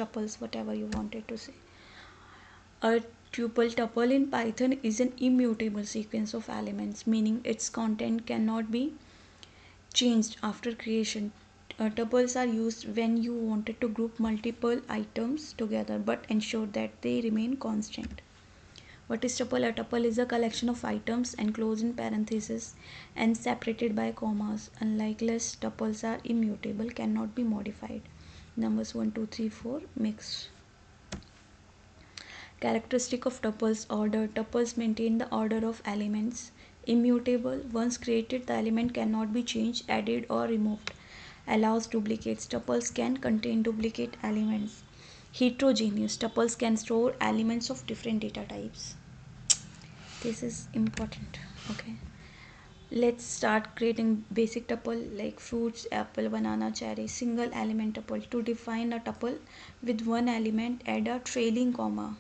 tuples, whatever you wanted to say. A tuple in Python is an immutable sequence of elements, meaning its content cannot be changed after creation. Tuples are used when you wanted to group multiple items together but ensure that they remain constant. What is tuple? A tuple is a collection of items enclosed in parentheses and separated by commas. Unlike lists, tuples are immutable, cannot be modified. Numbers 1, 2, 3, 4 mix. Characteristic of tuples: order. Tuples maintain the order of elements. Immutable. Once created, the element cannot be changed, added, or removed. Allows duplicates. Tuples can contain duplicate elements. Heterogeneous. Tuples can store elements of different data types. This is important. Okay, let's start creating basic tuple like fruits, apple, banana, cherry. Single element tuple. To define a tuple with one element, add a trailing comma.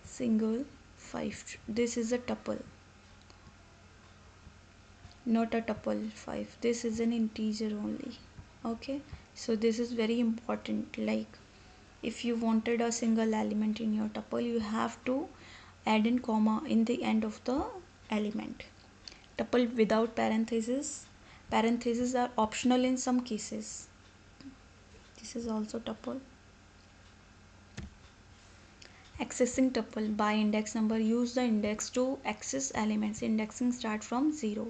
Single 5. This is a tuple, not a tuple 5. This is an integer only. Okay, so this is very important. Like if you wanted a single element in your tuple, you have to add in comma in the end of the element. Tuple without parentheses. Parentheses are optional in some cases. This is also tuple. Accessing tuple by index number. Use the index to access elements. Indexing start from 0.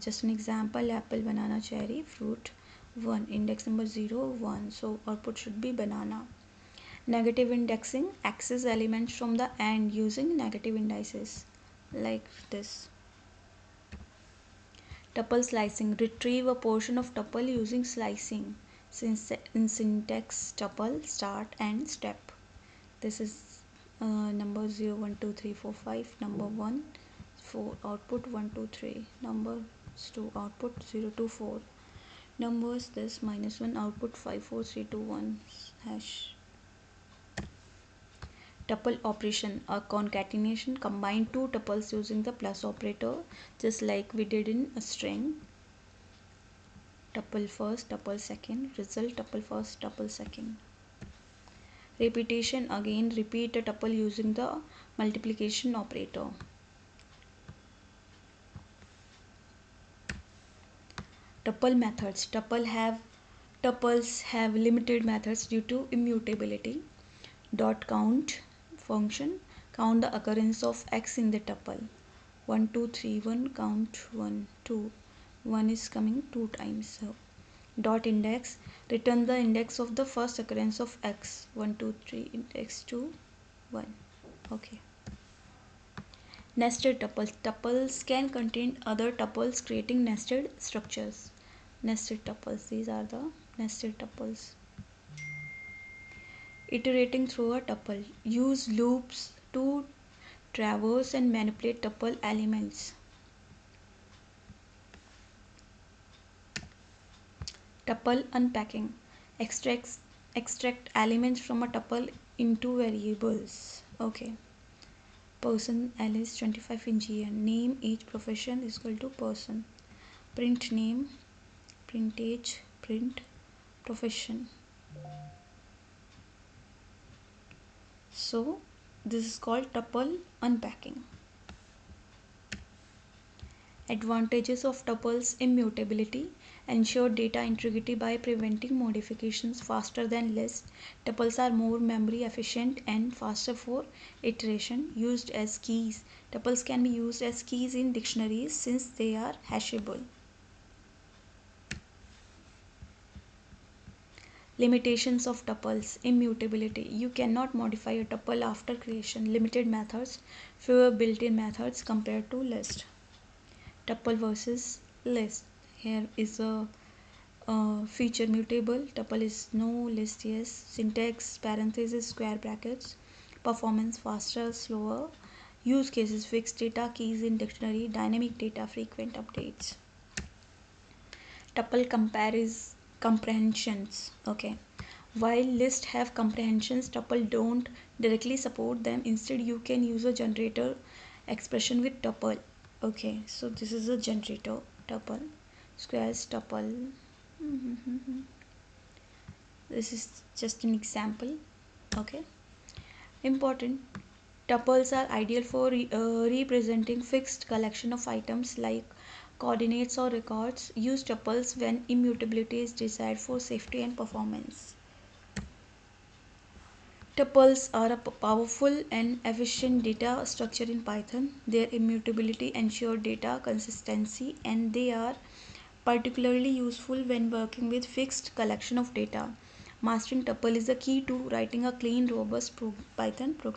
Just an example: apple, banana, cherry, fruit 1. Index number 0, 1. So output should be banana. Negative indexing. Access elements from the end using negative indices like this. Tuple slicing. Retrieve a portion of tuple using slicing. In syntax, tuple start and step. This is number 0, 1, 2, 3, 4, 5. Number 1, 4. Output 1, 2, 3. Numbers 2. Output 0, 2, 4. Numbers this -1. Output 5, 4, 3, 2, 1. Hash. Tuple operation. A concatenation. Combine two tuples using the plus operator, just like we did in a string. Tuple first, tuple second. Result: tuple first, tuple second. Repetition. Again repeat a tuple using the multiplication operator. Tuple methods. Tuples have limited methods due to immutability. Count function. Count the occurrence of x in the tuple. 1, 2, 3, 1. Count 1, 2. 1 is coming 2 times. So index. Return the index of the first occurrence of x. 1, 2, 3. Index 2, 1. Okay. Nested tuples. Tuples can contain other tuples, creating nested structures. Nested tuples. These are the nested tuples. Iterating through a tuple. Use loops to traverse and manipulate tuple elements. Tuple unpacking. Extract elements from a tuple into variables. Okay. Person Alice, 25, engineer. Name, age, profession is equal to person. Print name, print age, print profession. So this is called tuple unpacking. Advantages of tuples: immutability. Ensure data integrity by preventing modifications faster than lists. Tuples are more memory efficient and faster for iteration. Used as keys. Tuples can be used as keys in dictionaries since they are hashable. Limitations of tuples: immutability. You cannot modify a tuple after creation. Limited methods. Fewer built-in methods compared to list. Tuple versus list. Here is a feature: mutable. Tuple is no, list yes. Syntax: parentheses, square brackets. Performance: faster, slower. Use cases: fixed data, keys in dictionary. Dynamic data, frequent updates. Tuple comprehensions. Okay, while lists have comprehensions, tuple don't directly support them. Instead, you can use a generator expression with tuple. Okay, so this is a generator. Tuple squares tuple. This is just an example. Okay, important. Tuples are ideal for representing fixed collection of items like coordinates or records. Use tuples when immutability is desired for safety and performance. Tuples are a powerful and efficient data structure in Python. Their immutability ensures data consistency, and they are particularly useful when working with fixed collection of data. Mastering tuple is the key to writing a clean, robust Python program.